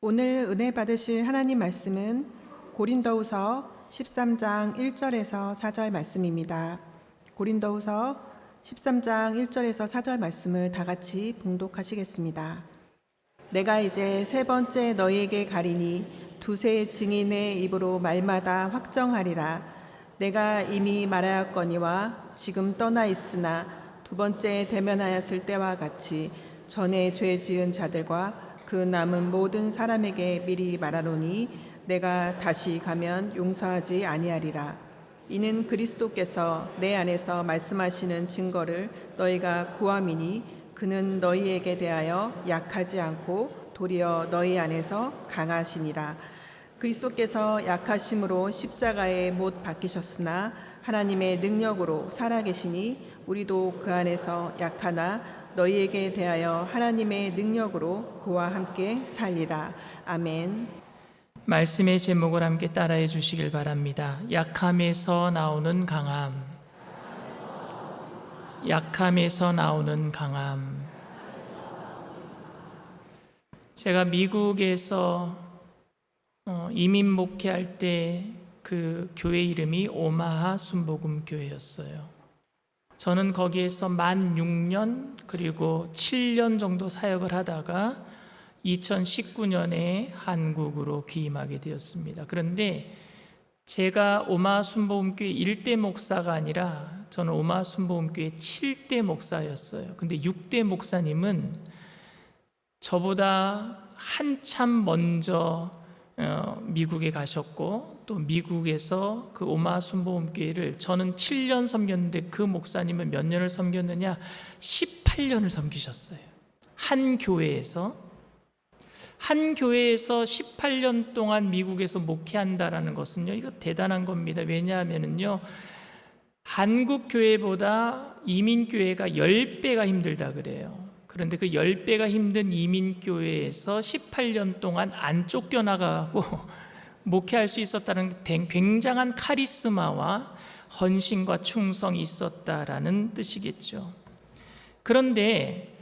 오늘 은혜 받으실 하나님 말씀은 고린도후서 13장 1절에서 4절 말씀입니다. 고린도후서 13장 1절에서 4절 말씀을 다 같이 봉독하시겠습니다. 내가 이제 세 번째 너희에게 가리니 두세 증인의 입으로 말마다 확정하리라. 내가 이미 말하였거니와 지금 떠나 있으나 두 번째 대면하였을 때와 같이 전에 죄 지은 자들과 그 남은 모든 사람에게 미리 말하노니 내가 다시 가면 용서하지 아니하리라. 이는 그리스도께서 내 안에서 말씀하시는 증거를 너희가 구함이니 그는 너희에게 대하여 약하지 않고 도리어 너희 안에서 강하시니라. 그리스도께서 약하심으로 십자가에 못 박히셨으나 하나님의 능력으로 살아계시니 우리도 그 안에서 약하나 너희에게 대하여 하나님의 능력으로 그와 함께 살리라. 아멘. 말씀의 제목을 함께 따라해 주시길 바랍니다. 약함에서 나오는 강함. 약함에서 나오는 강함. 제가 미국에서 이민 목회할 때 그 교회 이름이 오마하 순복음 교회였어요. 저는 거기에서 만 6년 그리고 7년 정도 사역을 하다가 2019년에 한국으로 귀임하게 되었습니다. 그런데 제가 오마하 순복음교회 1대 목사가 아니라 저는 오마하 순복음교회 7대 목사였어요. 근데 6대 목사님은 저보다 한참 먼저 미국에 가셨고 또 미국에서 그 오마하 순복음교회를 저는 7년 섬겼는데 그 목사님은 몇 년을 섬겼느냐? 18년을 섬기셨어요. 한 교회에서 18년 동안 미국에서 목회한다라는 것은요, 이거 대단한 겁니다. 왜냐하면요, 한국 교회보다 이민 교회가 10배가 힘들다 그래요. 그런데 그 10배가 힘든 이민 교회에서 18년 동안 안 쫓겨나가고 목회할 수 있었다는 굉장한 카리스마와 헌신과 충성이 있었다라는 뜻이겠죠. 그런데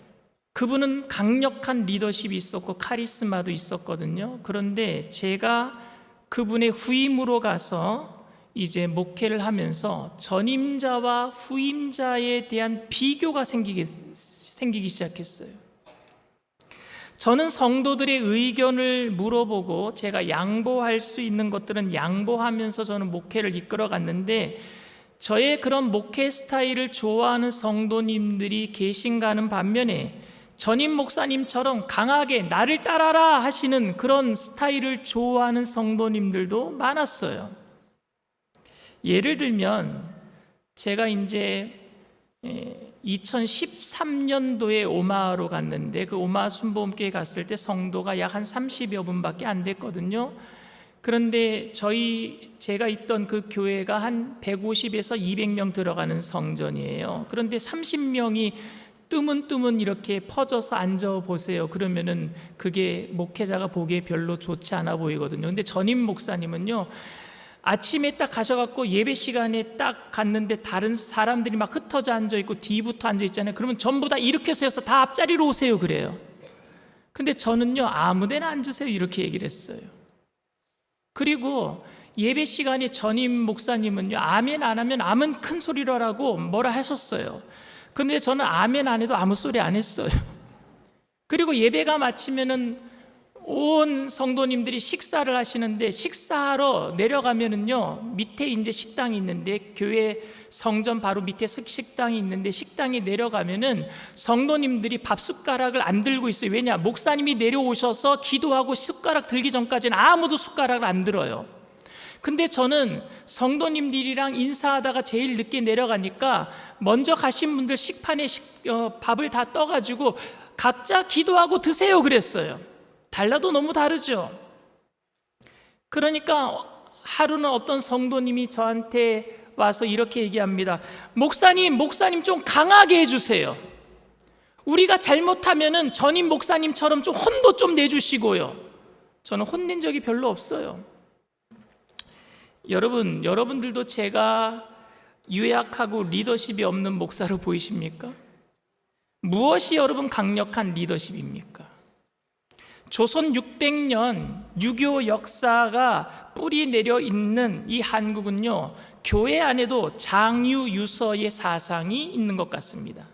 그분은 강력한 리더십이 있었고 카리스마도 있었거든요. 그런데 제가 그분의 후임으로 가서 이제 목회를 하면서 전임자와 후임자에 대한 비교가 생기기 시작했어요. 저는 성도들의 의견을 물어보고 제가 양보할 수 있는 것들은 양보하면서 저는 목회를 이끌어 갔는데 저의 그런 목회 스타일을 좋아하는 성도님들이 계신가는 반면에 전임 목사님처럼 강하게 나를 따라라 하시는 그런 스타일을 좋아하는 성도님들도 많았어요. 예를 들면 제가 이제 2013년도에 오마하로 갔는데 그 오마하 순복음교회 갔을 때 성도가 약 한 30여 분밖에 안 됐거든요. 그런데 제가 있던 그 교회가 한 150에서 200명 들어가는 성전이에요. 그런데 30명이 뜨문뜨문 이렇게 퍼져서 앉아보세요. 그러면은 그게 목회자가 보기에 별로 좋지 않아 보이거든요. 근데 전임 목사님은요, 아침에 딱 가셔갖고 예배 시간에 딱 갔는데 다른 사람들이 막 흩어져 앉아있고 뒤부터 앉아있잖아요. 그러면 전부 다 이렇게 서서 다 앞자리로 오세요 그래요. 근데 저는요, 아무데나 앉으세요 이렇게 얘기를 했어요. 그리고 예배 시간에 전임 목사님은요, 아멘 안 하면 아멘 큰 소리로 하라고 뭐라 하셨어요. 근데 저는 아멘 안 해도 아무 소리 안 했어요. 그리고 예배가 마치면은 온 성도님들이 식사를 하시는데 식사하러 내려가면은요, 밑에 이제 식당이 있는데 교회 성전 바로 밑에 식당이 있는데 식당에 내려가면은 성도님들이 밥 숟가락을 안 들고 있어요. 왜냐? 목사님이 내려오셔서 기도하고 숟가락 들기 전까지는 아무도 숟가락을 안 들어요. 근데 저는 성도님들이랑 인사하다가 제일 늦게 내려가니까 먼저 가신 분들 식판에 밥을 다 떠가지고 각자 기도하고 드세요 그랬어요. 달라도 너무 다르죠. 그러니까 하루는 어떤 성도님이 저한테 와서 이렇게 얘기합니다. 목사님 좀 강하게 해주세요. 우리가 잘못하면은 전임 목사님처럼 좀 혼도 좀 내주시고요. 저는 혼낸 적이 별로 없어요. 여러분들도 제가 유약하고 리더십이 없는 목사로 보이십니까? 무엇이 여러분 강력한 리더십입니까? 조선 600년 유교 역사가 뿌리 내려 있는 이 한국은요, 교회 안에도 장유유서의 사상이 있는 것 같습니다.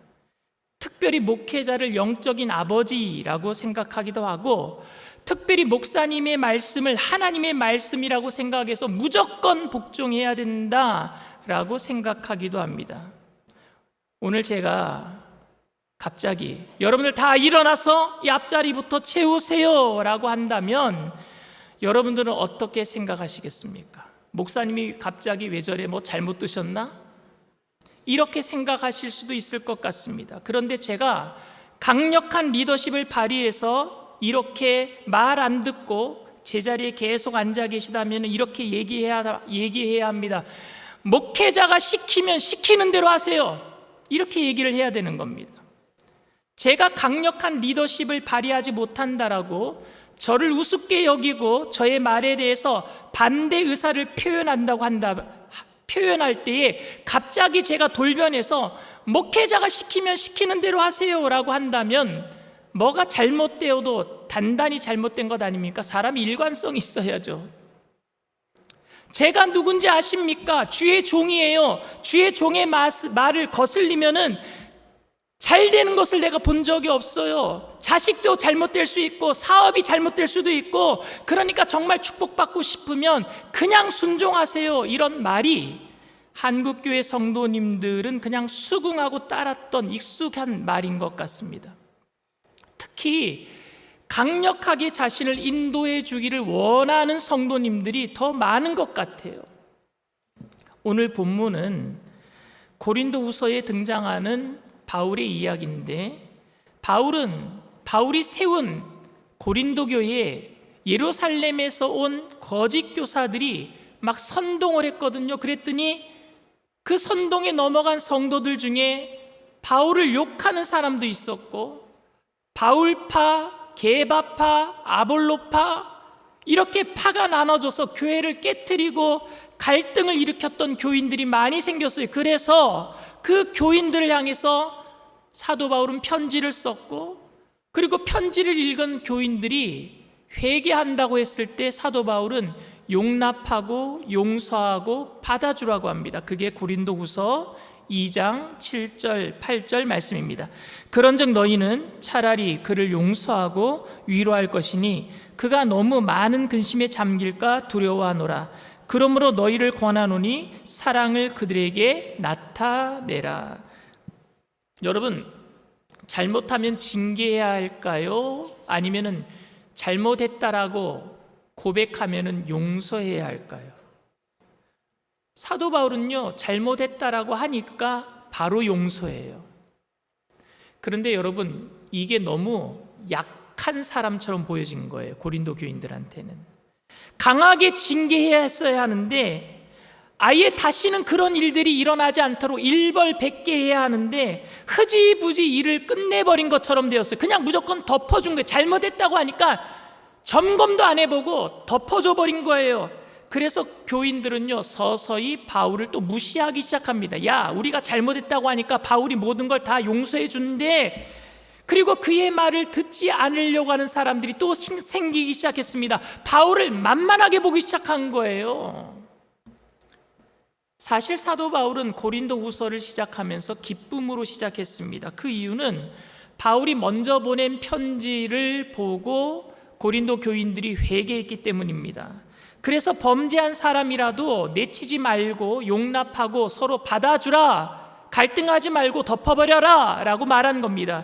특별히 목회자를 영적인 아버지라고 생각하기도 하고, 특별히 목사님의 말씀을 하나님의 말씀이라고 생각해서 무조건 복종해야 된다라고 생각하기도 합니다. 오늘 제가 갑자기 여러분들 다 일어나서 이 앞자리부터 채우세요 라고 한다면 여러분들은 어떻게 생각하시겠습니까? 목사님이 갑자기 왜 저래, 뭐 잘못 드셨나? 이렇게 생각하실 수도 있을 것 같습니다. 그런데 제가 강력한 리더십을 발휘해서 이렇게 말 안 듣고 제자리에 계속 앉아 계시다면 이렇게 얘기해야 합니다. 목회자가 시키면 시키는 대로 하세요. 이렇게 얘기를 해야 되는 겁니다. 제가 강력한 리더십을 발휘하지 못한다라고 저를 우습게 여기고 저의 말에 대해서 반대 의사를 표현할 때에 갑자기 제가 돌변해서 목회자가 시키면 시키는 대로 하세요라고 한다면 뭐가 잘못되어도 단단히 잘못된 것 아닙니까? 사람이 일관성이 있어야죠. 제가 누군지 아십니까? 주의 종이에요. 주의 종의 말을 거슬리면은 잘 되는 것을 내가 본 적이 없어요. 자식도 잘못될 수 있고 사업이 잘못될 수도 있고, 그러니까 정말 축복받고 싶으면 그냥 순종하세요. 이런 말이 한국교회 성도님들은 그냥 수긍하고 따랐던 익숙한 말인 것 같습니다. 특히 강력하게 자신을 인도해 주기를 원하는 성도님들이 더 많은 것 같아요. 오늘 본문은 고린도후서에 등장하는 바울의 이야기인데, 바울이 세운 고린도 교회에 예루살렘에서 온 거짓 교사들이 막 선동을 했거든요. 그랬더니 그 선동에 넘어간 성도들 중에 바울을 욕하는 사람도 있었고, 바울파, 게바파, 아볼로파, 이렇게 파가 나눠져서 교회를 깨트리고 갈등을 일으켰던 교인들이 많이 생겼어요. 그래서 그 교인들을 향해서 사도 바울은 편지를 썼고, 그리고 편지를 읽은 교인들이 회개한다고 했을 때 사도 바울은 용납하고 용서하고 받아주라고 합니다. 그게 고린도후서 2장 7절 8절 말씀입니다. 그런즉 너희는 차라리 그를 용서하고 위로할 것이니 그가 너무 많은 근심에 잠길까 두려워하노라. 그러므로 너희를 권하노니 사랑을 그들에게 나타내라. 여러분, 잘못하면 징계해야 할까요? 아니면은 잘못했다라고 고백하면은 용서해야 할까요? 사도 바울은요, 잘못했다라고 하니까 바로 용서해요. 그런데 여러분, 이게 너무 약한 사람처럼 보여진 거예요. 고린도 교인들한테는 강하게 징계해야 했어야 하는데, 아예 다시는 그런 일들이 일어나지 않도록 일벌백계 해야 하는데 흐지부지 일을 끝내버린 것처럼 되었어요. 그냥 무조건 덮어준 거예요. 잘못했다고 하니까 점검도 안 해보고 덮어줘 버린 거예요. 그래서 교인들은요, 서서히 바울을 또 무시하기 시작합니다. 야, 우리가 잘못했다고 하니까 바울이 모든 걸 다 용서해 준대. 그리고 그의 말을 듣지 않으려고 하는 사람들이 또 생기기 시작했습니다. 바울을 만만하게 보기 시작한 거예요. 사실 사도 바울은 고린도후서를 시작하면서 기쁨으로 시작했습니다. 그 이유는 바울이 먼저 보낸 편지를 보고 고린도 교인들이 회개했기 때문입니다. 그래서 범죄한 사람이라도 내치지 말고 용납하고 서로 받아주라, 갈등하지 말고 덮어버려라 라고 말한 겁니다.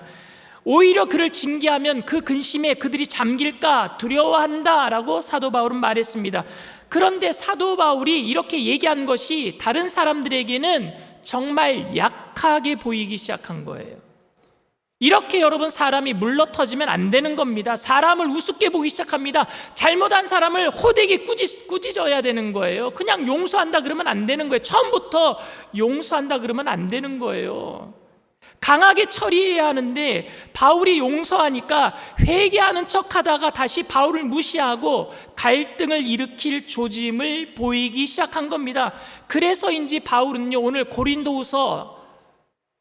오히려 그를 징계하면 그 근심에 그들이 잠길까 두려워한다 라고 사도 바울은 말했습니다. 그런데 사도 바울이 이렇게 얘기한 것이 다른 사람들에게는 정말 약하게 보이기 시작한 거예요. 이렇게 여러분, 사람이 물러터지면 안 되는 겁니다. 사람을 우습게 보기 시작합니다. 잘못한 사람을 호되게 꾸짖어야 되는 거예요. 그냥 용서한다 그러면 안 되는 거예요. 처음부터 용서한다 그러면 안 되는 거예요. 강하게 처리해야 하는데 바울이 용서하니까 회개하는 척하다가 다시 바울을 무시하고 갈등을 일으킬 조짐을 보이기 시작한 겁니다. 그래서인지 바울은요, 오늘 고린도후서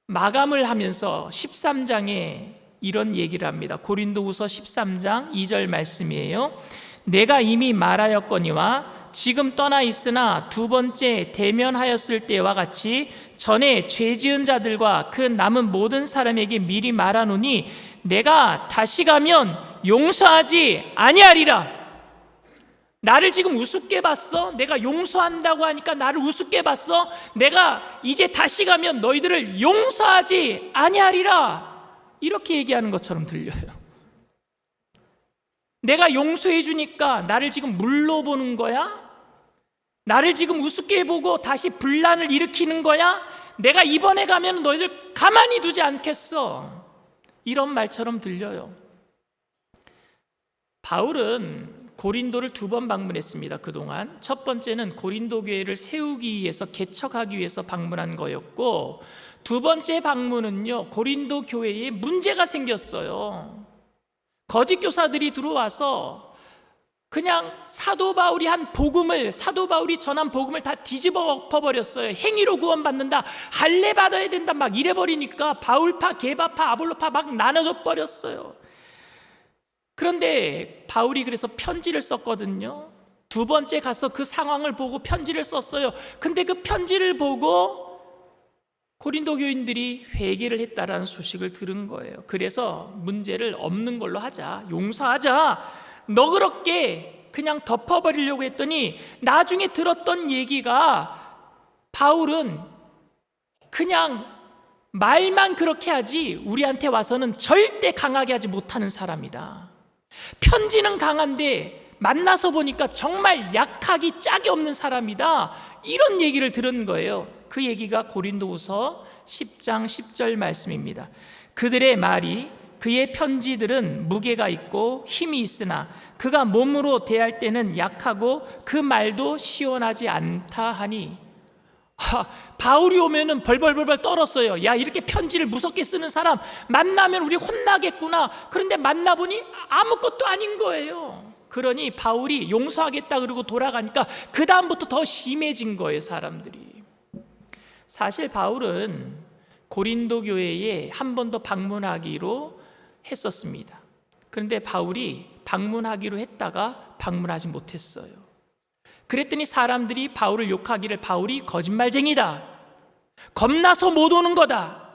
마감을 하면서 13장에 이런 얘기를 합니다. 고린도후서 13장 2절 말씀이에요. 내가 이미 말하였거니와 지금 떠나 있으나 두 번째 대면하였을 때와 같이 전에 죄 지은 자들과 그 남은 모든 사람에게 미리 말하노니 내가 다시 가면 용서하지 아니하리라. 나를 지금 우습게 봤어? 내가 용서한다고 하니까 나를 우습게 봤어? 내가 이제 다시 가면 너희들을 용서하지 아니하리라. 이렇게 얘기하는 것처럼 들려요. 내가 용서해 주니까 나를 지금 물러보는 거야? 나를 지금 우습게 보고 다시 분란을 일으키는 거야? 내가 이번에 가면 너희들 가만히 두지 않겠어. 이런 말처럼 들려요. 바울은 고린도를 2번 방문했습니다. 그동안 첫 번째는 고린도 교회를 세우기 위해서, 개척하기 위해서 방문한 거였고, 두 번째 방문은요, 고린도 교회에 문제가 생겼어요. 거짓 교사들이 들어와서 그냥 사도 바울이 전한 복음을 다 뒤집어 엎어버렸어요. 행위로 구원받는다, 할례 받아야 된다, 막 이래버리니까 바울파, 게바파, 아볼로파 막 나눠져 버렸어요. 그런데 바울이 그래서 편지를 썼거든요. 두 번째 가서 그 상황을 보고 편지를 썼어요. 근데 그 편지를 보고 고린도 교인들이 회개를 했다라는 소식을 들은 거예요. 그래서 문제를 없는 걸로 하자, 용서하자, 너그럽게 그냥 덮어버리려고 했더니 나중에 들었던 얘기가 바울은 그냥 말만 그렇게 하지 우리한테 와서는 절대 강하게 하지 못하는 사람이다. 편지는 강한데 만나서 보니까 정말 약하기 짝이 없는 사람이다. 이런 얘기를 들은 거예요. 그 얘기가 고린도후서 10장 10절 말씀입니다. 그들의 말이, 그의 편지들은 무게가 있고 힘이 있으나 그가 몸으로 대할 때는 약하고 그 말도 시원하지 않다 하니, 바울이 오면은 벌벌벌벌 떨었어요. 야, 이렇게 편지를 무섭게 쓰는 사람 만나면 우리 혼나겠구나. 그런데 만나보니 아무것도 아닌 거예요. 그러니 바울이 용서하겠다 그러고 돌아가니까 그 다음부터 더 심해진 거예요, 사람들이. 사실 바울은 고린도 교회에 한 번 더 방문하기로 했었습니다. 그런데 바울이 방문하기로 했다가 방문하지 못했어요. 그랬더니 사람들이 바울을 욕하기를, 바울이 거짓말쟁이다, 겁나서 못 오는 거다,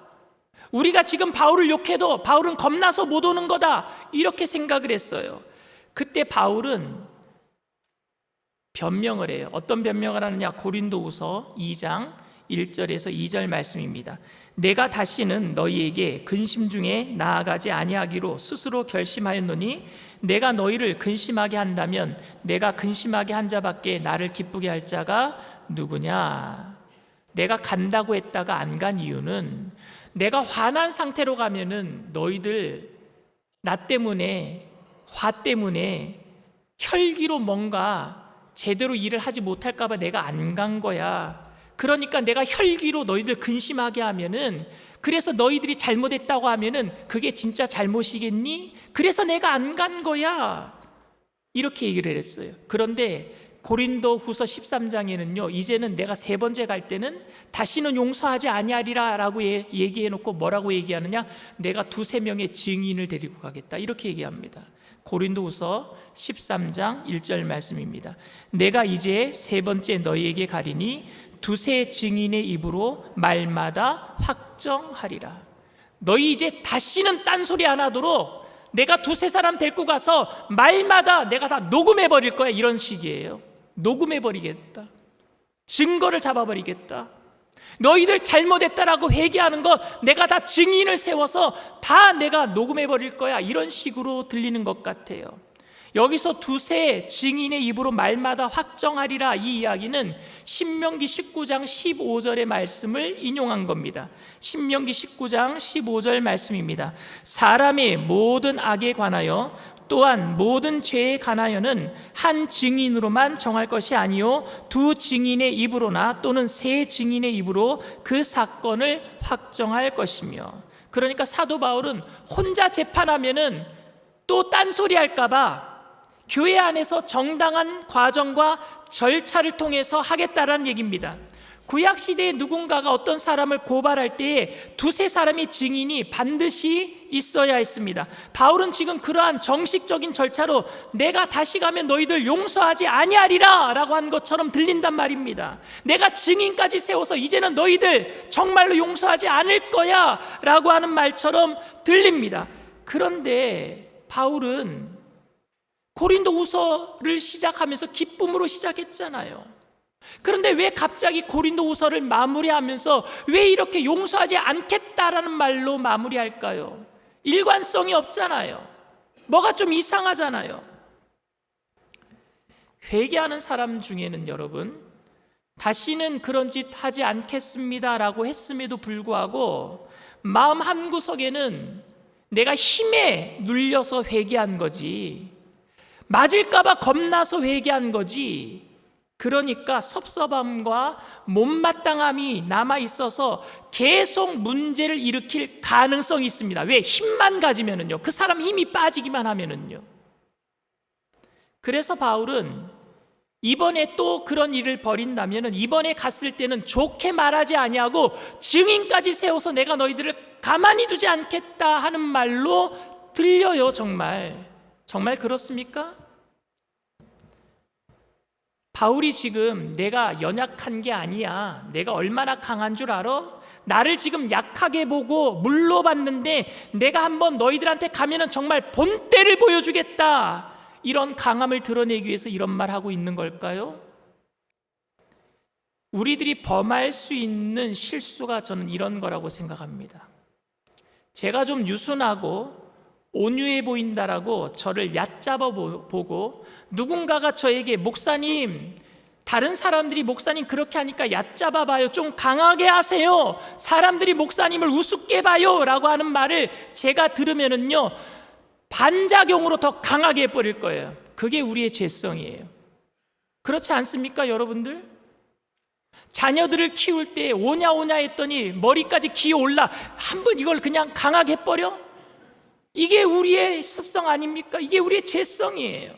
우리가 지금 바울을 욕해도 바울은 겁나서 못 오는 거다, 이렇게 생각을 했어요. 그때 바울은 변명을 해요. 어떤 변명을 하느냐? 고린도후서 2장 1절에서 2절 말씀입니다. 내가 다시는 너희에게 근심 중에 나아가지 아니하기로 스스로 결심하였노니 내가 너희를 근심하게 한다면 내가 근심하게 한 자밖에 나를 기쁘게 할 자가 누구냐? 내가 간다고 했다가 안 간 이유는, 내가 화난 상태로 가면은 너희들 나 때문에, 화 때문에 혈기로 뭔가 제대로 일을 하지 못할까 봐 내가 안 간 거야. 그러니까 내가 혈기로 너희들 근심하게 하면은, 그래서 너희들이 잘못했다고 하면은 그게 진짜 잘못이겠니? 그래서 내가 안 간 거야. 이렇게 얘기를 했어요. 그런데 고린도후서 13장에는요, 이제는 내가 세 번째 갈 때는 다시는 용서하지 아니하리라 라고 얘기해 놓고 뭐라고 얘기하느냐? 내가 2-3명의 증인을 데리고 가겠다, 이렇게 얘기합니다. 고린도후서 13장 1절 말씀입니다. 내가 이제 세 번째 너희에게 가리니 2-3 증인의 입으로 말마다 확정하리라. 너희 이제 다시는 딴소리 안 하도록 내가 2-3 사람 데리고 가서 말마다 내가 다 녹음해 버릴 거야, 이런 식이에요. 녹음해 버리겠다, 증거를 잡아버리겠다, 너희들 잘못했다라고 회개하는 거 내가 다 증인을 세워서 다 내가 녹음해 버릴 거야, 이런 식으로 들리는 것 같아요. 여기서 2-3 증인의 입으로 말마다 확정하리라, 이 이야기는 신명기 19장 15절의 말씀을 인용한 겁니다. 신명기 19장 15절 말씀입니다. 사람의 모든 악에 관하여 또한 모든 죄에 관하여는 한 증인으로만 정할 것이 아니요 2 증인의 입으로나 또는 3 증인의 입으로 그 사건을 확정할 것이며. 그러니까 사도 바울은 혼자 재판하면은 또 딴소리 할까 봐 교회 안에서 정당한 과정과 절차를 통해서 하겠다라는 얘기입니다. 구약시대에 누군가가 어떤 사람을 고발할 때에 2-3 사람의 증인이 반드시 있어야 했습니다. 바울은 지금 그러한 정식적인 절차로 내가 다시 가면 너희들 용서하지 아니하리라 라고 한 것처럼 들린단 말입니다. 내가 증인까지 세워서 이제는 너희들 정말로 용서하지 않을 거야 라고 하는 말처럼 들립니다. 그런데 바울은 고린도후서를 시작하면서 기쁨으로 시작했잖아요. 그런데 왜 갑자기 고린도후서를 마무리하면서 왜 이렇게 용서하지 않겠다라는 말로 마무리할까요? 일관성이 없잖아요. 뭐가 좀 이상하잖아요. 회개하는 사람 중에는 여러분, 다시는 그런 짓 하지 않겠습니다라고 했음에도 불구하고 마음 한구석에는 내가 힘에 눌려서 회개한 거지, 맞을까 봐 겁나서 회개한 거지, 그러니까 섭섭함과 못마땅함이 남아있어서 계속 문제를 일으킬 가능성이 있습니다. 왜? 힘만 가지면은요. 그 사람 힘이 빠지기만 하면은요. 그래서 바울은 이번에 또 그런 일을 벌인다면은 이번에 갔을 때는 좋게 말하지 아니하고 증인까지 세워서 내가 너희들을 가만히 두지 않겠다 하는 말로 들려요. 정말 그렇습니까? 바울이 지금 내가 연약한 게 아니야, 내가 얼마나 강한 줄 알아? 나를 지금 약하게 보고 물러봤는데 내가 한번 너희들한테 가면은 정말 본때를 보여주겠다, 이런 강함을 드러내기 위해서 이런 말 하고 있는 걸까요? 우리들이 범할 수 있는 실수가 저는 이런 거라고 생각합니다. 제가 좀 유순하고 온유해 보인다라고 저를 얕잡아 보고 누군가가 저에게 목사님, 다른 사람들이 목사님 그렇게 하니까 얕잡아 봐요, 좀 강하게 하세요, 사람들이 목사님을 우습게 봐요 라고 하는 말을 제가 들으면은요 반작용으로 더 강하게 해버릴 거예요. 그게 우리의 죄성이에요. 그렇지 않습니까 여러분들? 자녀들을 키울 때 오냐 했더니 머리까지 기어올라 한번 이걸 그냥 강하게 해버려? 이게 우리의 습성 아닙니까? 이게 우리의 죄성이에요.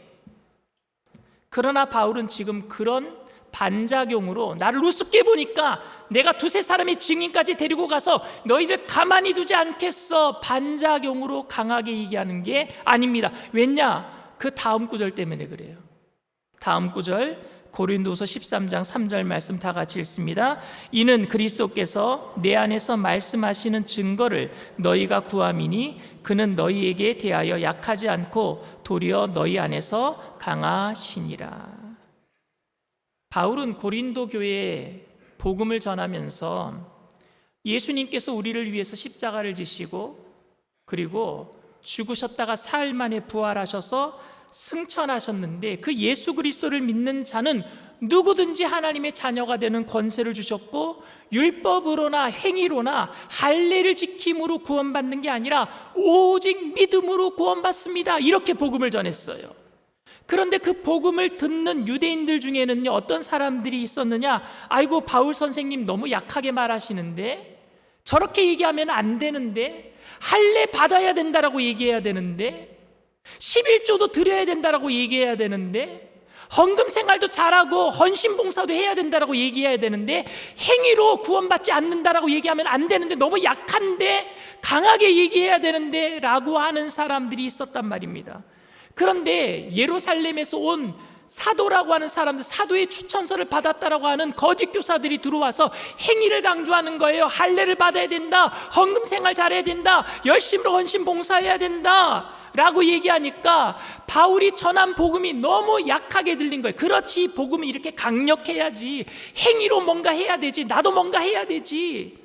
그러나 바울은 지금 그런 반작용으로 나를 우습게 보니까 내가 두세 사람의 증인까지 데리고 가서 너희들 가만히 두지 않겠어, 반작용으로 강하게 얘기하는 게 아닙니다. 왜냐? 그 다음 구절 때문에 그래요. 다음 구절 고린도서 13장 3절 말씀 다 같이 읽습니다. 이는 그리스도께서 내 안에서 말씀하시는 증거를 너희가 구함이니 그는 너희에게 대하여 약하지 않고 도리어 너희 안에서 강하시니라. 바울은 고린도 교회에 복음을 전하면서 예수님께서 우리를 위해서 십자가를 지시고 그리고 죽으셨다가 사흘 만에 부활하셔서 승천하셨는데 그 예수 그리스도를 믿는 자는 누구든지 하나님의 자녀가 되는 권세를 주셨고 율법으로나 행위로나 할례를 지킴으로 구원받는 게 아니라 오직 믿음으로 구원받습니다, 이렇게 복음을 전했어요. 그런데 그 복음을 듣는 유대인들 중에는요 어떤 사람들이 있었느냐? 아이고 바울 선생님 너무 약하게 말하시는데, 저렇게 얘기하면 안 되는데, 할례 받아야 된다라고 얘기해야 되는데, 11조도 드려야 된다라고 얘기해야 되는데, 헌금 생활도 잘하고 헌신 봉사도 해야 된다라고 얘기해야 되는데, 행위로 구원받지 않는다라고 얘기하면 안 되는데, 너무 약한데 강하게 얘기해야 되는데 라고 하는 사람들이 있었단 말입니다. 그런데 예루살렘에서 온 사도라고 하는 사람들, 사도의 추천서를 받았다라고 하는 거짓 교사들이 들어와서 행위를 강조하는 거예요. 할례를 받아야 된다, 헌금 생활 잘해야 된다, 열심으로 헌신 봉사해야 된다 라고 얘기하니까 바울이 전한 복음이 너무 약하게 들린 거예요. 그렇지, 복음이 이렇게 강력해야지, 행위로 뭔가 해야 되지, 나도 뭔가 해야 되지.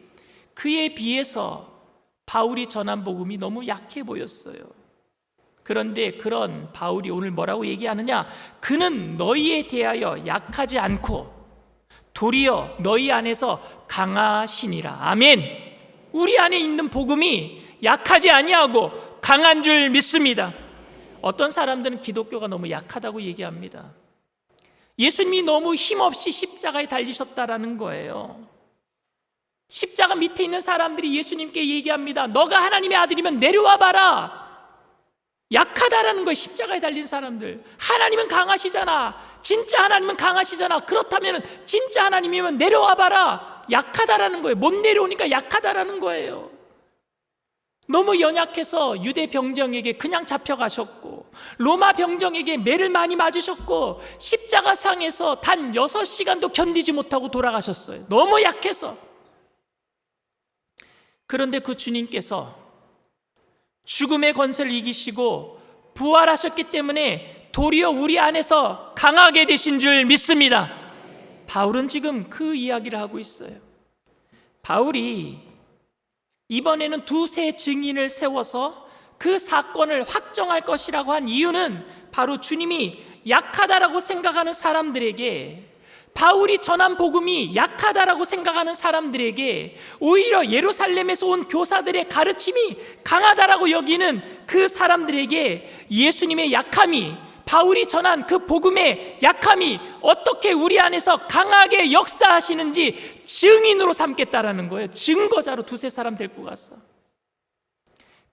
그에 비해서 바울이 전한 복음이 너무 약해 보였어요. 그런데 그런 바울이 오늘 뭐라고 얘기하느냐? 그는 너희에 대하여 약하지 않고 도리어 너희 안에서 강하시니라. 아멘. 우리 안에 있는 복음이 약하지 아니하고 강한 줄 믿습니다. 어떤 사람들은 기독교가 너무 약하다고 얘기합니다. 예수님이 너무 힘없이 십자가에 달리셨다라는 거예요. 십자가 밑에 있는 사람들이 예수님께 얘기합니다. 너가 하나님의 아들이면 내려와 봐라. 약하다라는 거예요. 십자가에 달린 사람들. 하나님은 강하시잖아. 진짜 하나님은 강하시잖아. 그렇다면 진짜 하나님이면 내려와 봐라. 약하다라는 거예요. 못 내려오니까 약하다라는 거예요. 너무 연약해서 유대 병정에게 그냥 잡혀가셨고, 로마 병정에게 매를 많이 맞으셨고, 십자가상에서 단 6시간도 견디지 못하고 돌아가셨어요. 너무 약해서. 그런데 그 주님께서 죽음의 권세를 이기시고 부활하셨기 때문에 도리어 우리 안에서 강하게 되신 줄 믿습니다. 바울은 지금 그 이야기를 하고 있어요. 바울이 이번에는 두세 증인을 세워서 그 사건을 확정할 것이라고 한 이유는 바로 주님이 약하다라고 생각하는 사람들에게, 바울이 전한 복음이 약하다라고 생각하는 사람들에게 오히려 예루살렘에서 온 교사들의 가르침이 강하다라고 여기는 그 사람들에게 예수님의 약함이, 바울이 전한 그 복음의 약함이 어떻게 우리 안에서 강하게 역사하시는지 증인으로 삼겠다라는 거예요. 증거자로 두세 사람 데리고 가서.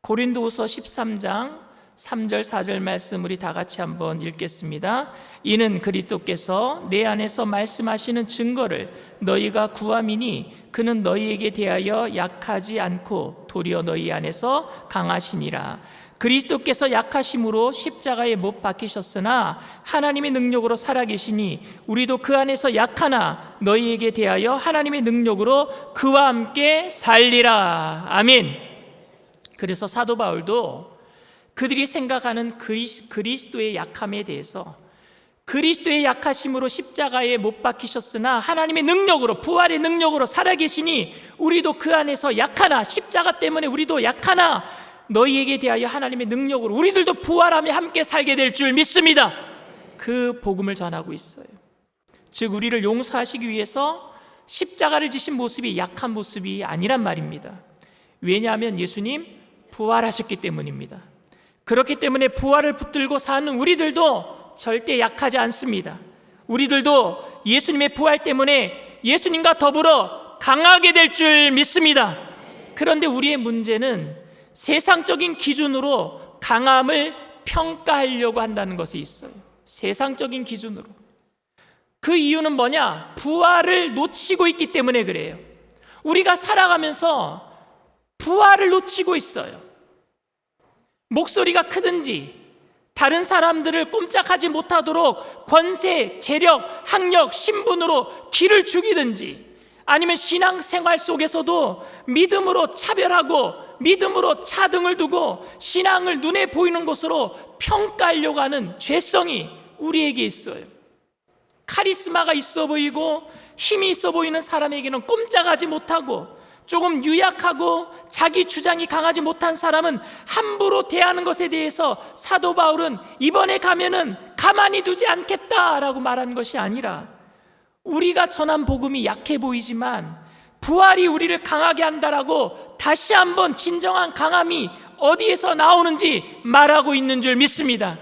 고린도후서 13장 3절 4절 말씀 우리 다 같이 한번 읽겠습니다. 이는 그리스도께서 내 안에서 말씀하시는 증거를 너희가 구함이니 그는 너희에게 대하여 약하지 않고 도리어 너희 안에서 강하시니라. 그리스도께서 약하심으로 십자가에 못 박히셨으나 하나님의 능력으로 살아계시니 우리도 그 안에서 약하나 너희에게 대하여 하나님의 능력으로 그와 함께 살리라. 아멘. 그래서 사도 바울도 그들이 생각하는 그리스도의 약함에 대해서, 그리스도의 약하심으로 십자가에 못 박히셨으나 하나님의 능력으로, 부활의 능력으로 살아계시니 우리도 그 안에서 약하나, 십자가 때문에 우리도 약하나 너희에게 대하여 하나님의 능력으로 우리들도 부활하며 함께 살게 될 줄 믿습니다. 그 복음을 전하고 있어요. 즉 우리를 용서하시기 위해서 십자가를 지신 모습이 약한 모습이 아니란 말입니다. 왜냐하면 예수님 부활하셨기 때문입니다. 그렇기 때문에 부활을 붙들고 사는 우리들도 절대 약하지 않습니다. 우리들도 예수님의 부활 때문에 예수님과 더불어 강하게 될 줄 믿습니다. 그런데 우리의 문제는 세상적인 기준으로 강함을 평가하려고 한다는 것이 있어요. 세상적인 기준으로. 그 이유는 뭐냐? 부활을 놓치고 있기 때문에 그래요. 우리가 살아가면서 부활을 놓치고 있어요. 목소리가 크든지 다른 사람들을 꼼짝하지 못하도록 권세, 재력, 학력, 신분으로 기를 죽이든지, 아니면 신앙생활 속에서도 믿음으로 차별하고 믿음으로 차등을 두고 신앙을 눈에 보이는 것으로 평가하려고 하는 죄성이 우리에게 있어요. 카리스마가 있어 보이고 힘이 있어 보이는 사람에게는 꼼짝하지 못하고, 조금 유약하고 자기 주장이 강하지 못한 사람은 함부로 대하는 것에 대해서 사도 바울은 이번에 가면은 가만히 두지 않겠다라고 말한 것이 아니라, 우리가 전한 복음이 약해 보이지만 부활이 우리를 강하게 한다라고 다시 한번 진정한 강함이 어디에서 나오는지 말하고 있는 줄 믿습니다.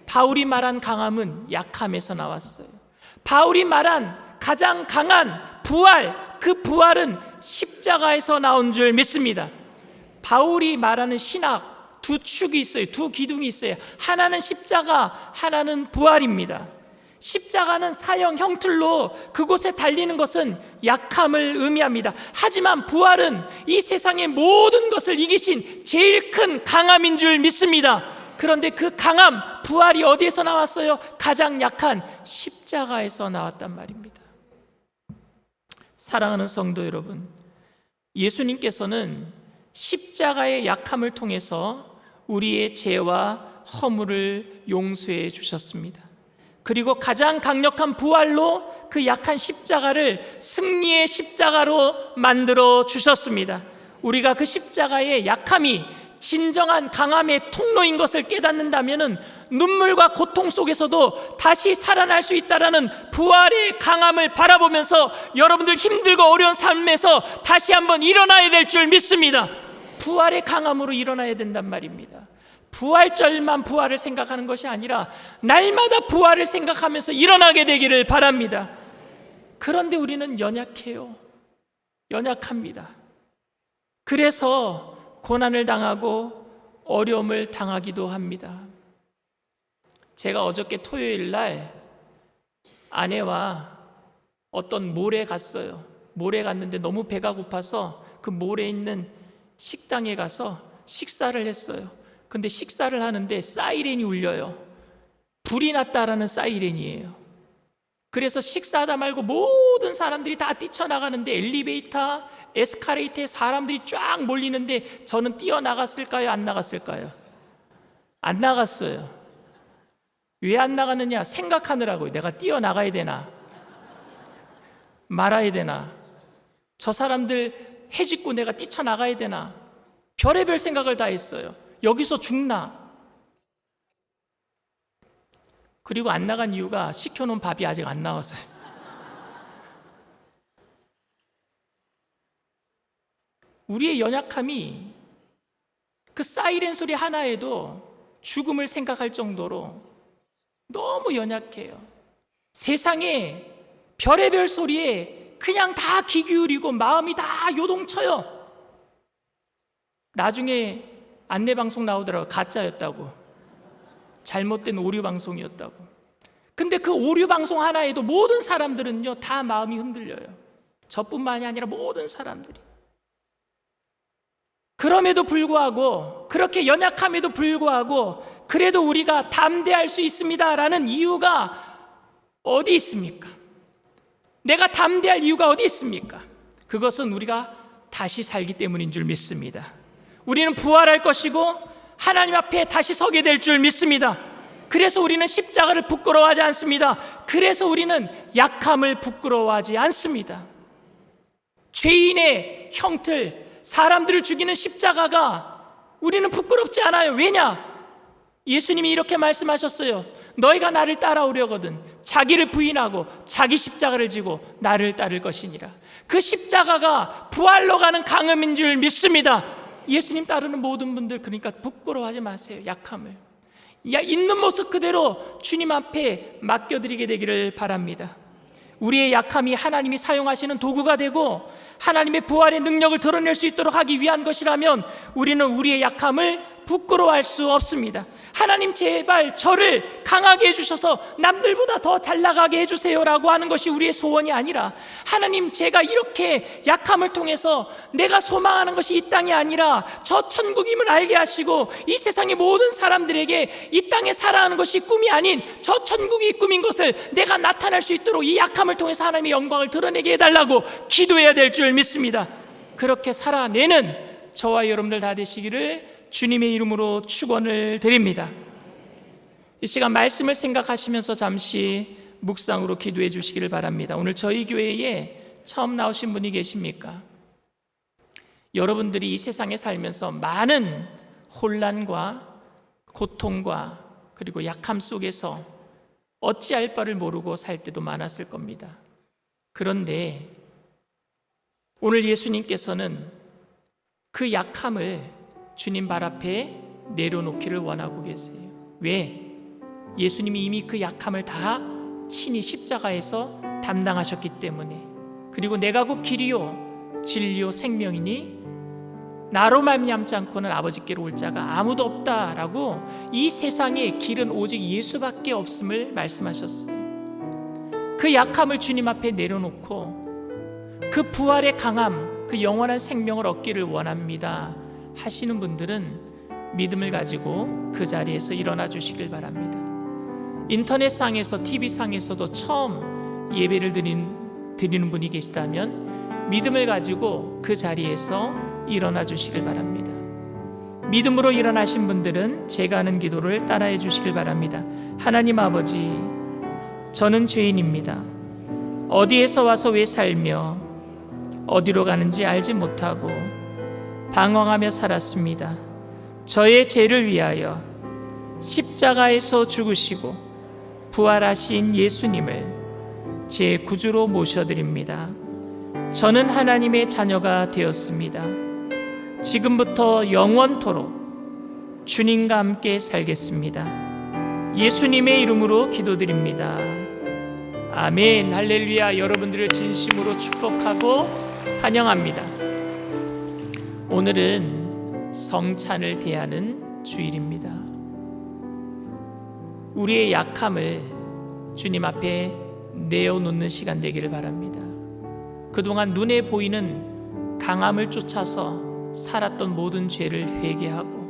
바울이 말한 강함은 약함에서 나왔어요. 바울이 말한 가장 강한 부활, 그 부활은 십자가에서 나온 줄 믿습니다. 바울이 말하는 신학 두 축이 있어요. 두 기둥이 있어요. 하나는 십자가, 하나는 부활입니다. 십자가는 사형, 형틀로 그곳에 달리는 것은 약함을 의미합니다. 하지만 부활은 이 세상의 모든 것을 이기신 제일 큰 강함인 줄 믿습니다. 그런데 그 강함, 부활이 어디에서 나왔어요? 가장 약한 십자가에서 나왔단 말입니다. 사랑하는 성도 여러분, 예수님께서는 십자가의 약함을 통해서 우리의 죄와 허물을 용서해 주셨습니다. 그리고 가장 강력한 부활로 그 약한 십자가를 승리의 십자가로 만들어 주셨습니다. 우리가 그 십자가의 약함이 진정한 강함의 통로인 것을 깨닫는다면 눈물과 고통 속에서도 다시 살아날 수 있다라는 부활의 강함을 바라보면서 여러분들 힘들고 어려운 삶에서 다시 한번 일어나야 될 줄 믿습니다. 부활의 강함으로 일어나야 된단 말입니다. 부활절만 부활을 생각하는 것이 아니라 날마다 부활을 생각하면서 일어나게 되기를 바랍니다. 그런데 우리는 연약해요. 연약합니다. 그래서 고난을 당하고 어려움을 당하기도 합니다. 제가 어저께 토요일 날 아내와 어떤 몰에 갔어요. 몰에 갔는데 너무 배가 고파서 그 몰에 있는 식당에 가서 식사를 했어요. 근데 식사를 하는데 사이렌이 울려요. 불이 났다라는 사이렌이에요. 그래서 식사하다 말고 모든 사람들이 다 뛰쳐나가는데 엘리베이터, 에스카레이터에 사람들이 쫙 몰리는데 저는 뛰어나갔을까요? 안 나갔을까요? 안 나갔어요. 왜 안 나갔느냐? 생각하느라고요. 내가 뛰어나가야 되나? 말아야 되나? 저 사람들 해집고 내가 뛰쳐나가야 되나? 별의별 생각을 다 했어요. 여기서 죽나? 그리고 안 나간 이유가 시켜놓은 밥이 아직 안 나왔어요. 우리의 연약함이 그 사이렌 소리 하나에도 죽음을 생각할 정도로 너무 연약해요. 세상에 별의별 소리에 그냥 다 귀 기울이고 마음이 다 요동쳐요. 나중에 안내방송 나오더라고요. 가짜였다고. 잘못된 오류방송이었다고. 근데 그 오류방송 하나에도 모든 사람들은요 다 마음이 흔들려요. 저뿐만이 아니라 모든 사람들이. 그럼에도 불구하고, 그렇게 연약함에도 불구하고 그래도 우리가 담대할 수 있습니다라는 이유가 어디 있습니까? 내가 담대할 이유가 어디 있습니까? 그것은 우리가 다시 살기 때문인 줄 믿습니다. 우리는 부활할 것이고 하나님 앞에 다시 서게 될 줄 믿습니다. 그래서 우리는 십자가를 부끄러워하지 않습니다. 그래서 우리는 약함을 부끄러워하지 않습니다. 죄인의 형틀, 사람들을 죽이는 십자가가 우리는 부끄럽지 않아요. 왜냐? 예수님이 이렇게 말씀하셨어요. 너희가 나를 따라오려거든 자기를 부인하고 자기 십자가를 지고 나를 따를 것이니라. 그 십자가가 부활로 가는 강음인 줄 믿습니다. 예수님 따르는 모든 분들, 그러니까 부끄러워하지 마세요. 약함을 있는 모습 그대로 주님 앞에 맡겨드리게 되기를 바랍니다. 우리의 약함이 하나님이 사용하시는 도구가 되고 하나님의 부활의 능력을 드러낼 수 있도록 하기 위한 것이라면 우리는 우리의 약함을 부끄러워할 수 없습니다. 하나님 제발 저를 강하게 해주셔서 남들보다 더 잘 나가게 해주세요라고 하는 것이 우리의 소원이 아니라, 하나님 제가 이렇게 약함을 통해서 내가 소망하는 것이 이 땅이 아니라 저 천국임을 알게 하시고 이 세상의 모든 사람들에게 이 땅에 살아가는 것이 꿈이 아닌 저 천국이 꿈인 것을 내가 나타낼 수 있도록 이 약함을 통해서 하나님의 영광을 드러내게 해달라고 기도해야 될 줄 믿습니다. 그렇게 살아내는 저와 여러분들 다 되시기를 주님의 이름으로 축원을 드립니다. 이 시간 말씀을 생각하시면서 잠시 묵상으로 기도해 주시기를 바랍니다. 오늘 저희 교회에 처음 나오신 분이 계십니까? 여러분들이 이 세상에 살면서 많은 혼란과 고통과 그리고 약함 속에서 어찌할 바를 모르고 살 때도 많았을 겁니다. 그런데 오늘 예수님께서는 그 약함을 주님 발 앞에 내려놓기를 원하고 계세요. 왜? 예수님이 이미 그 약함을 다 친히 십자가에서 담당하셨기 때문에. 그리고 내가 곧 길이요 진리요 생명이니 나로 말미암지 않고는 아버지께로 올 자가 아무도 없다라고 이 세상의 길은 오직 예수밖에 없음을 말씀하셨어요. 그 약함을 주님 앞에 내려놓고 그 부활의 강함, 그 영원한 생명을 얻기를 원합니다 하시는 분들은 믿음을 가지고 그 자리에서 일어나 주시길 바랍니다. 인터넷상에서, TV상에서도 처음 예배를 드리는 분이 계시다면 믿음을 가지고 그 자리에서 일어나 주시길 바랍니다. 믿음으로 일어나신 분들은 제가 하는 기도를 따라해 주시길 바랍니다. 하나님 아버지, 저는 죄인입니다. 어디에서 와서 왜 살며 어디로 가는지 알지 못하고 방황하며 살았습니다. 저의 죄를 위하여 십자가에서 죽으시고 부활하신 예수님을 제 구주로 모셔드립니다. 저는 하나님의 자녀가 되었습니다. 지금부터 영원토록 주님과 함께 살겠습니다. 예수님의 이름으로 기도드립니다. 아멘. 할렐루야. 여러분들을 진심으로 축복하고 환영합니다. 오늘은 성찬을 대하는 주일입니다. 우리의 약함을 주님 앞에 내어놓는 시간 되기를 바랍니다. 그동안 눈에 보이는 강함을 쫓아서 살았던 모든 죄를 회개하고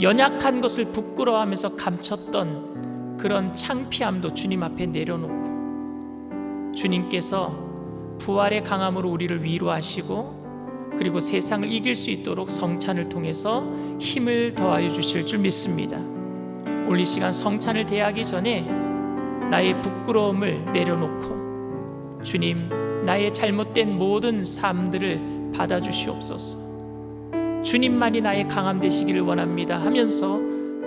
연약한 것을 부끄러워하면서 감췄던 그런 창피함도 주님 앞에 내려놓고 주님께서 부활의 강함으로 우리를 위로하시고 그리고 세상을 이길 수 있도록 성찬을 통해서 힘을 더하여 주실 줄 믿습니다. 오늘 이 시간 성찬을 대하기 전에 나의 부끄러움을 내려놓고 주님, 나의 잘못된 모든 삶들을 받아주시옵소서. 주님만이 나의 강함 되시기를 원합니다 하면서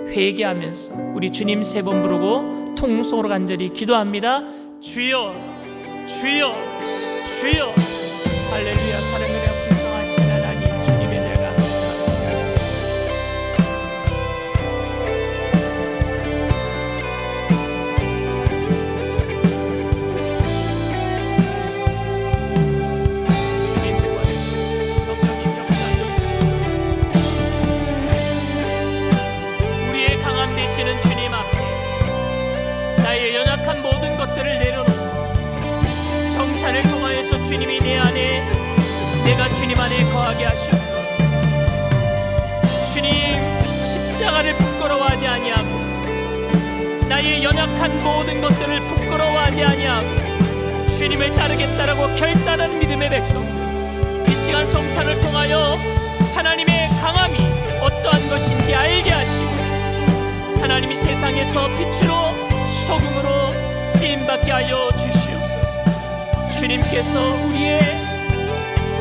회개하면서 우리 주님 3번 부르고 통성으로 간절히 기도합니다. 주여, 주여, 주여. 할렐루야. 사랑을 풍성하신 하나님, 주님의 내가 주님 앞에 나의 연약한 모든 것들을 내려놓고 성찬을 통하여서 주님이 내 안에, 내가 주님 안에 거하게 하시옵소서. 주님, 십자가를 부끄러워하지 아니하고 나의 연약한 모든 것들을 부끄러워하지 아니하고 주님을 따르겠다라고 결단한 믿음의 백성들, 이 시간 성찬을 통하여 하나님의 강함이 어떠한 것인지 알게 하시고 하나님이 세상에서 빛으로 소금으로 쓰임받게 하여 주시옵소서. 주님께서 우리의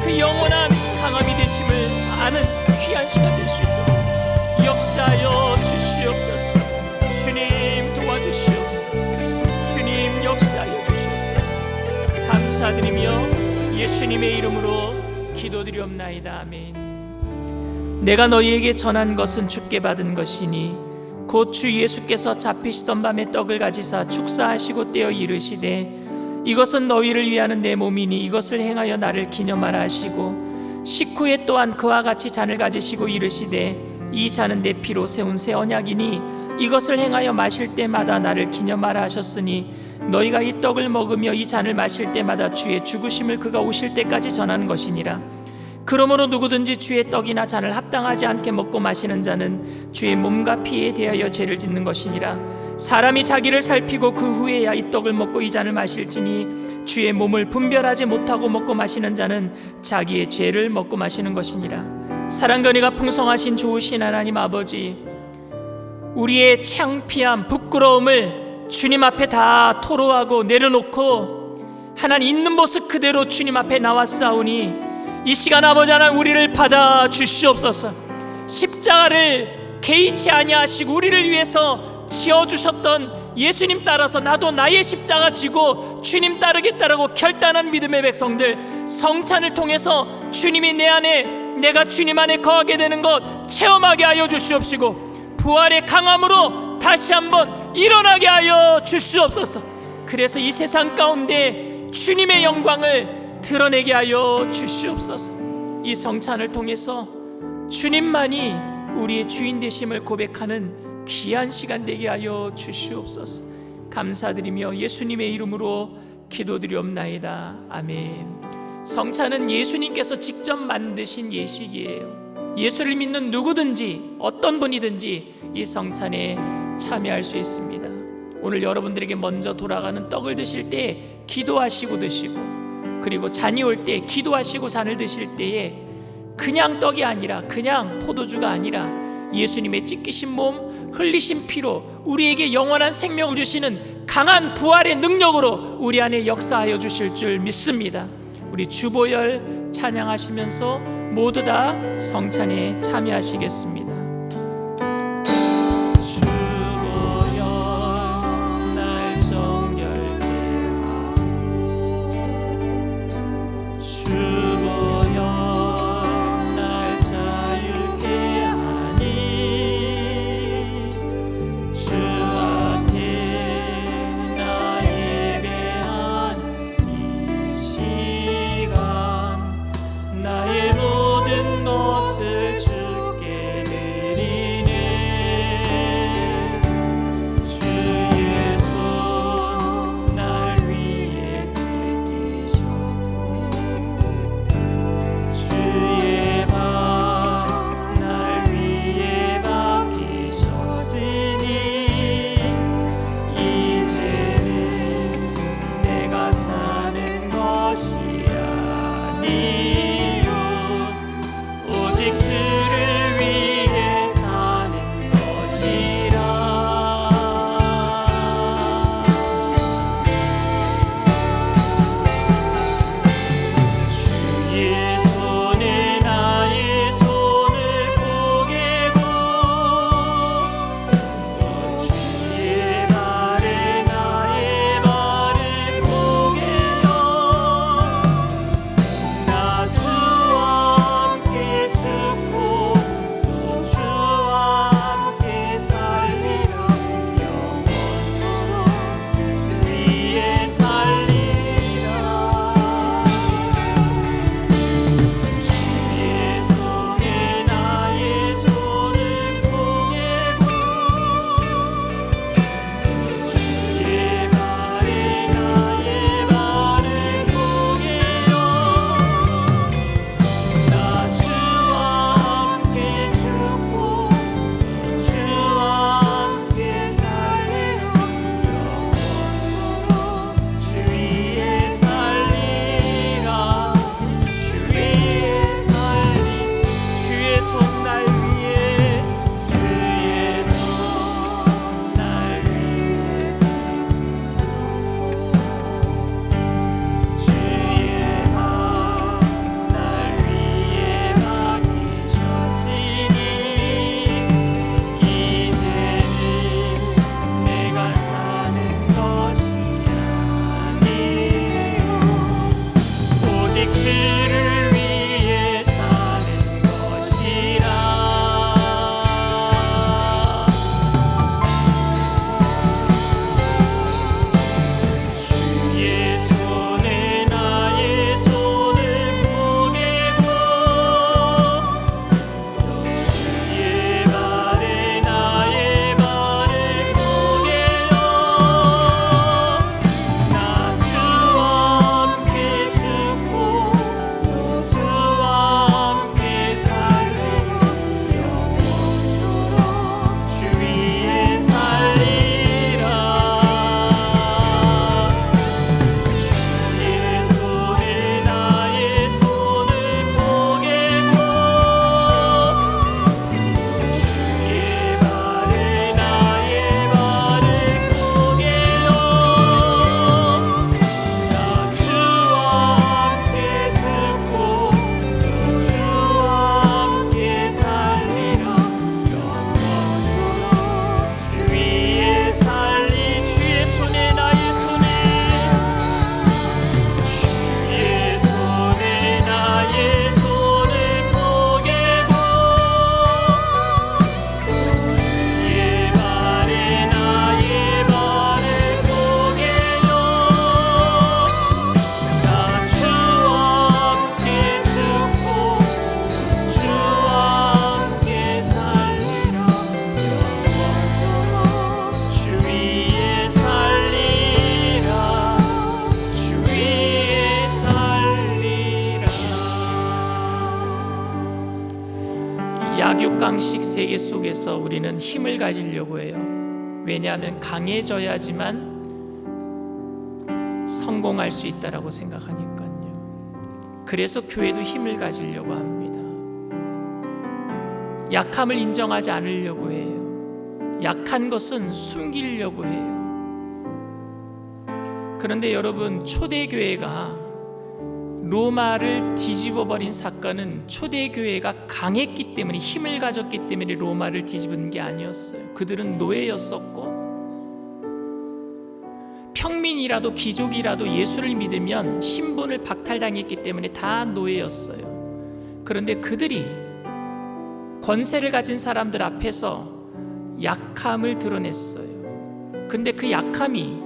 그 영원한 강함이 되심을 아는 귀한 시간 될 수 있도록 역사하여 주시옵소서. 주님 도와주시옵소서. 주님 역사하여 주시옵소서. 감사드리며 예수님의 이름으로 기도드리옵나이다. 아멘. 내가 너희에게 전한 것은 주께 받은 것이니 곧 주 예수께서 잡히시던 밤에 떡을 가지사 축사하시고 떼어 이르시되 이것은 너희를 위하는 내 몸이니 이것을 행하여 나를 기념하라 하시고 식후에 또한 그와 같이 잔을 가지시고 이르시되 이 잔은 내 피로 세운 새 언약이니 이것을 행하여 마실 때마다 나를 기념하라 하셨으니 너희가 이 떡을 먹으며 이 잔을 마실 때마다 주의 죽으심을 그가 오실 때까지 전하는 것이니라. 그러므로 누구든지 주의 떡이나 잔을 합당하지 않게 먹고 마시는 자는 주의 몸과 피에 대하여 죄를 짓는 것이니라. 사람이 자기를 살피고 그 후에야 이 떡을 먹고 이 잔을 마실지니 주의 몸을 분별하지 못하고 먹고 마시는 자는 자기의 죄를 먹고 마시는 것이니라. 사랑과 은혜가 풍성하신 좋으신 하나님 아버지, 우리의 창피함, 부끄러움을 주님 앞에 다 토로하고 내려놓고 하나님 있는 모습 그대로 주님 앞에 나왔사오니 이 시간 아버지 하나님 우리를 받아 주시옵소서. 십자가를 개의치 아니하시고 우리를 위해서 지어주셨던 예수님 따라서 나도 나의 십자가 지고 주님 따르겠다라고 결단한 믿음의 백성들, 성찬을 통해서 주님이 내 안에, 내가 주님 안에 거하게 되는 것 체험하게 하여 주시옵시고 부활의 강함으로 다시 한번 일어나게 하여 주시옵소서. 그래서 이 세상 가운데 주님의 영광을 드러내게 하여 주시옵소서. 이 성찬을 통해서 주님만이 우리의 주인 되심을 고백하는 귀한 시간 되게 하여 주시옵소서. 감사드리며 예수님의 이름으로 기도드리옵나이다. 아멘. 성찬은 예수님께서 직접 만드신 예식이에요. 예수를 믿는 누구든지 어떤 분이든지 이 성찬에 참여할 수 있습니다. 오늘 여러분들에게 먼저 돌아가는 떡을 드실 때 기도하시고 드시고, 그리고 잔이 올 때 기도하시고 잔을 드실 때에 그냥 떡이 아니라, 그냥 포도주가 아니라 예수님의 찢기신 몸, 흘리신 피로 우리에게 영원한 생명을 주시는 강한 부활의 능력으로 우리 안에 역사하여 주실 줄 믿습니다. 우리 주보열 찬양하시면서 모두 다 성찬에 참여하시겠습니다. 나의 모든 것을 주께 세계 속에서 우리는 힘을 가지려고 해요. 왜냐하면 강해져야지만 성공할 수 있다라고 생각하니까요. 그래서 교회도 힘을 가지려고 합니다. 약함을 인정하지 않으려고 해요. 약한 것은 숨기려고 해요. 그런데 여러분, 초대교회가 로마를 뒤집어버린 사건은 초대교회가 강했기 때문에, 힘을 가졌기 때문에 로마를 뒤집은 게 아니었어요. 그들은 노예였었고, 평민이라도 귀족이라도 예수를 믿으면 신분을 박탈당했기 때문에 다 노예였어요. 그런데 그들이 권세를 가진 사람들 앞에서 약함을 드러냈어요. 근데 그 약함이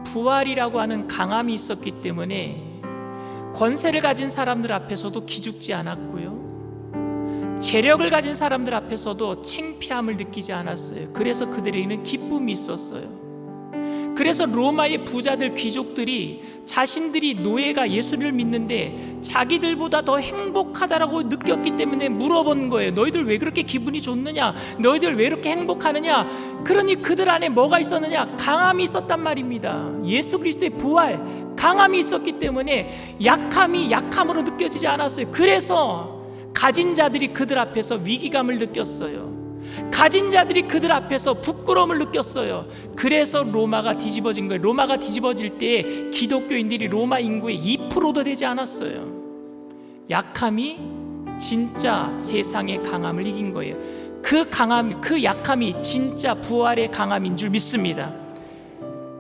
부활이라고 하는 강함이 있었기 때문에 권세를 가진 사람들 앞에서도 기죽지 않았고요, 재력을 가진 사람들 앞에서도 창피함을 느끼지 않았어요. 그래서 그들에게는 기쁨이 있었어요. 그래서 로마의 부자들, 귀족들이 자신들이 노예가 예수를 믿는데 자기들보다 더 행복하다라고 느꼈기 때문에 물어본 거예요. 너희들 왜 그렇게 기분이 좋느냐? 너희들 왜 이렇게 행복하느냐? 그러니 그들 안에 뭐가 있었느냐? 강함이 있었단 말입니다. 예수 그리스도의 부활, 강함이 있었기 때문에 약함이 약함으로 느껴지지 않았어요. 그래서 가진 자들이 그들 앞에서 위기감을 느꼈어요. 가진 자들이 그들 앞에서 부끄러움을 느꼈어요. 그래서 로마가 뒤집어진 거예요. 로마가 뒤집어질 때 기독교인들이 로마 인구의 2%도 되지 않았어요. 약함이 진짜 세상의 강함을 이긴 거예요. 그 강함, 그 약함이 진짜 부활의 강함인 줄 믿습니다.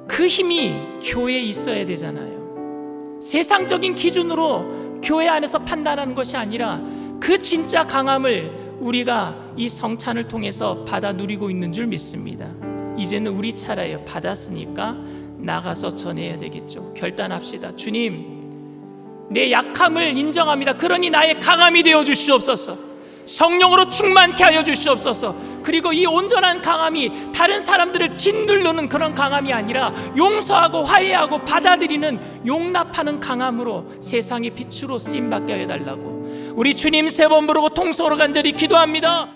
그 힘이 교회에 있어야 되잖아요. 세상적인 기준으로 교회 안에서 판단하는 것이 아니라 그 진짜 강함을 우리가 이 성찬을 통해서 받아 누리고 있는 줄 믿습니다. 이제는 우리 차례예요. 받았으니까 나가서 전해야 되겠죠. 결단합시다. 주님, 내 약함을 인정합니다. 그러니 나의 강함이 되어 주시옵소서. 성령으로 충만케 하여 주시옵소서. 그리고 이 온전한 강함이 다른 사람들을 짓누르는 그런 강함이 아니라 용서하고 화해하고 받아들이는, 용납하는 강함으로 세상의 빛으로 쓰임받게 하여 달라고 우리 주님 세 번 부르고 통성으로 간절히 기도합니다.